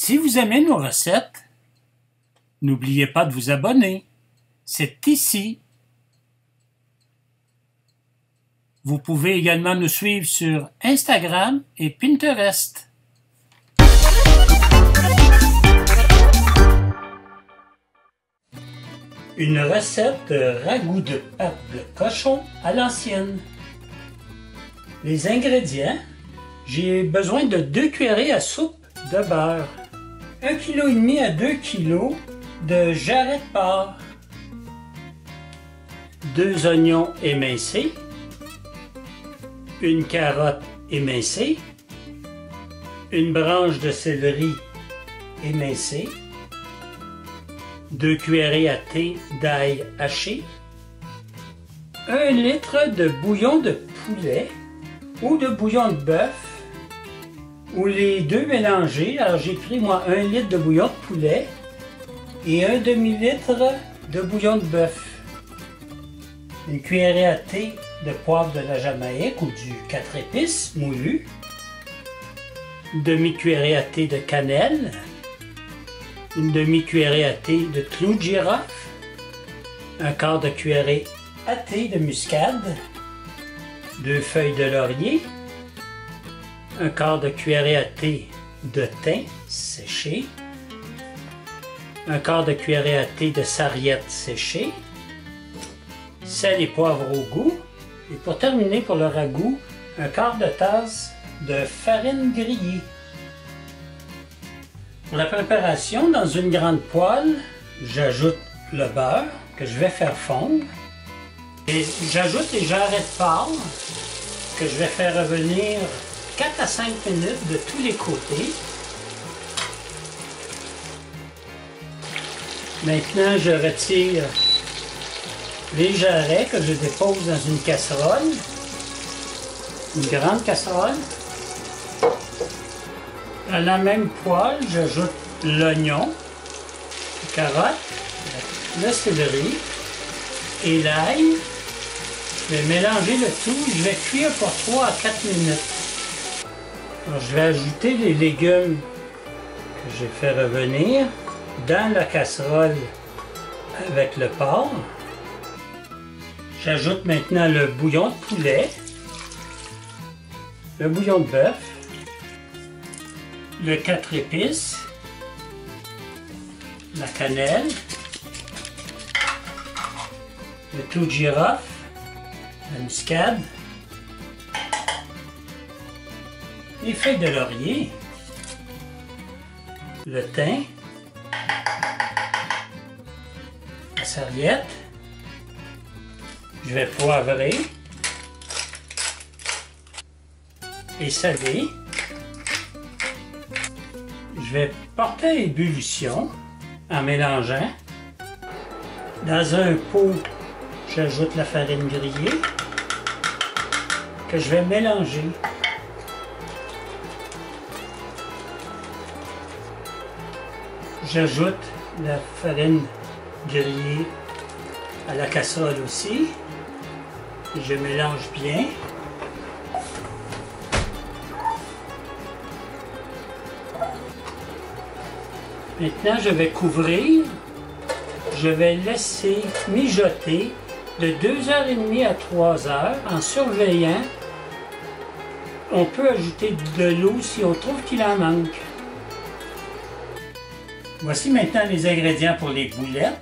Si vous aimez nos recettes, n'oubliez pas de vous abonner. C'est ici. Vous pouvez également nous suivre sur Instagram et Pinterest. Une recette de ragoût de pâte de cochon à l'ancienne. Les ingrédients: j'ai besoin de 2 cuillerées à soupe de beurre, 1,5 kg à 2 kg de jarret de porc, 2 oignons émincés, une carotte émincée, une branche de céleri émincée, 2 cuillerées à thé d'ail haché, 1 litre de bouillon de poulet ou de bouillon de bœuf, ou les deux mélangés. Alors j'ai pris moi 1 litre de bouillon de poulet et 1 demi-litre de bouillon de bœuf, une cuillerée à thé de poivre de la Jamaïque ou du 4 épices moulu, une demi-cuillerée à thé de cannelle, une demi-cuillerée à thé de clou de girofle, un quart de cuillerée à thé de muscade, 2 feuilles de laurier, un quart de cuillerée à thé de thym séché, un quart de cuillerée à thé de sarriette séchée, sel et poivre au goût, et pour terminer pour le ragoût, un quart de tasse de farine grillée. Pour la préparation, dans une grande poêle, j'ajoute le beurre que je vais faire fondre et j'ajoute les jarrets de porc que je vais faire revenir 4 à 5 minutes de tous les côtés. Maintenant, je retire les jarrets que je dépose dans une casserole, une grande casserole. À la même poêle, j'ajoute l'oignon, la carotte, le céleri et l'ail. Je vais mélanger le tout. Je vais cuire pour 3 à 4 minutes. Alors, je vais ajouter les légumes que j'ai fait revenir dans la casserole avec le porc. J'ajoute maintenant le bouillon de poulet, le bouillon de bœuf, le 4 épices, la cannelle, le clou de girofle, la muscade, les feuilles de laurier, le thym, la sarriette. Je vais poivrer et saler. Je vais porter à ébullition en mélangeant. Dans un pot, j'ajoute la farine grillée que je vais mélanger. J'ajoute la farine grillée à la casserole aussi. Je mélange bien. Maintenant, je vais couvrir. Je vais laisser mijoter de 2h30 à 3h en surveillant. On peut ajouter de l'eau si on trouve qu'il en manque. Voici maintenant les ingrédients pour les boulettes.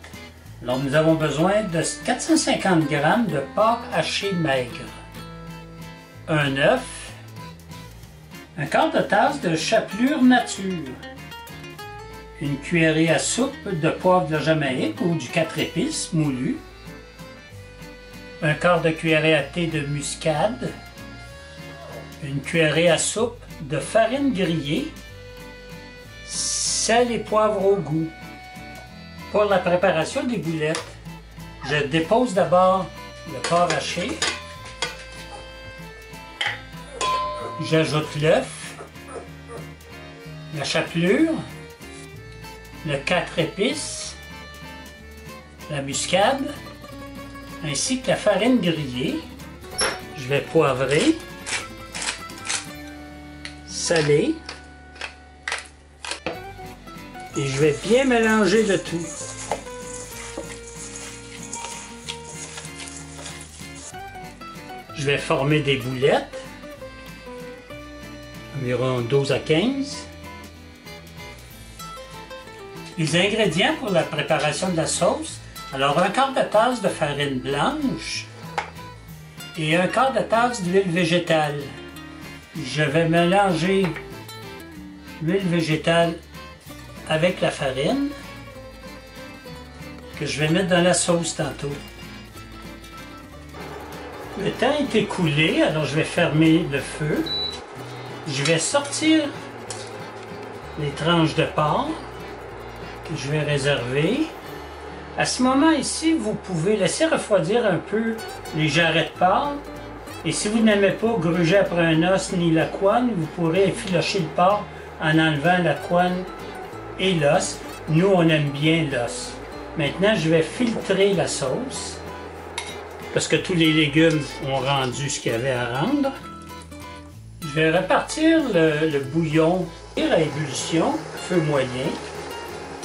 Alors, nous avons besoin de 450 g de porc haché maigre, un œuf, un quart de tasse de chapelure nature, une cuillerée à soupe de poivre de Jamaïque ou du 4 épices moulu, un quart de cuillerée à thé de muscade, une cuillerée à soupe de farine grillée, sel et poivre au goût. Pour la préparation des boulettes, je dépose d'abord le porc haché, j'ajoute l'œuf, la chapelure, le 4 épices, la muscade, ainsi que la farine grillée. Je vais poivrer, saler, Et je vais bien mélanger le tout. Je vais former des boulettes, environ 12 à 15. Les ingrédients pour la préparation de la sauce, alors un quart de tasse de farine blanche et un quart de tasse d'huile végétale. Je vais mélanger l'huile végétale avec la farine que je vais mettre dans la sauce tantôt. Le temps est écoulé, alors je vais fermer le feu. Je vais sortir les tranches de porc que je vais réserver. À ce moment ici, vous pouvez laisser refroidir un peu les jarrets de porc. Et si vous n'aimez pas gruger après un os ni la couenne, vous pourrez effilocher le porc en enlevant la couenne et l'os. Nous, on aime bien l'os. Maintenant, je vais filtrer la sauce parce que tous les légumes ont rendu ce qu'il y avait à rendre. Je vais repartir le bouillon à ébullition, feu moyen.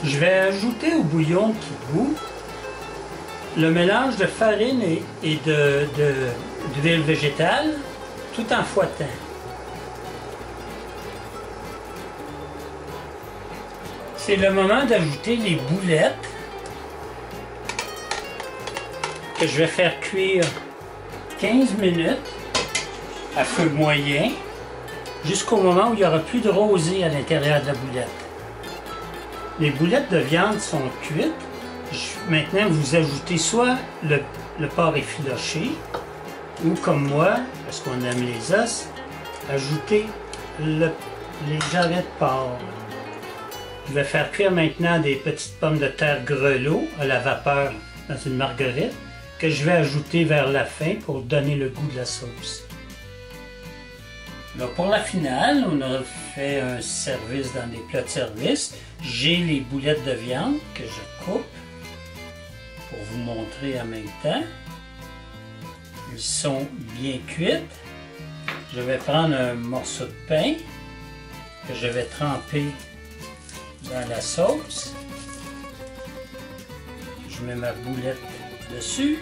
Je vais ajouter au bouillon qui bout le mélange de farine et d'huile végétale tout en fouettant. C'est le moment d'ajouter les boulettes que je vais faire cuire 15 minutes à feu moyen jusqu'au moment où il n'y aura plus de rosée à l'intérieur de la boulette. Les boulettes de viande sont cuites. Maintenant, vous ajoutez soit le porc effiloché ou comme moi, parce qu'on aime les os, ajoutez les jarrets de porc. Je vais faire cuire maintenant des petites pommes de terre grelots à la vapeur dans une marguerite que je vais ajouter vers la fin pour donner le goût de la sauce. Alors pour la finale, on a fait un service dans des plats de service. J'ai les boulettes de viande que je coupe pour vous montrer en même temps. Elles sont bien cuites. Je vais prendre un morceau de pain que je vais tremper dans la sauce. Je mets ma boulette dessus.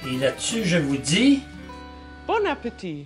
Et là-dessus, je vous dis... Bon appétit!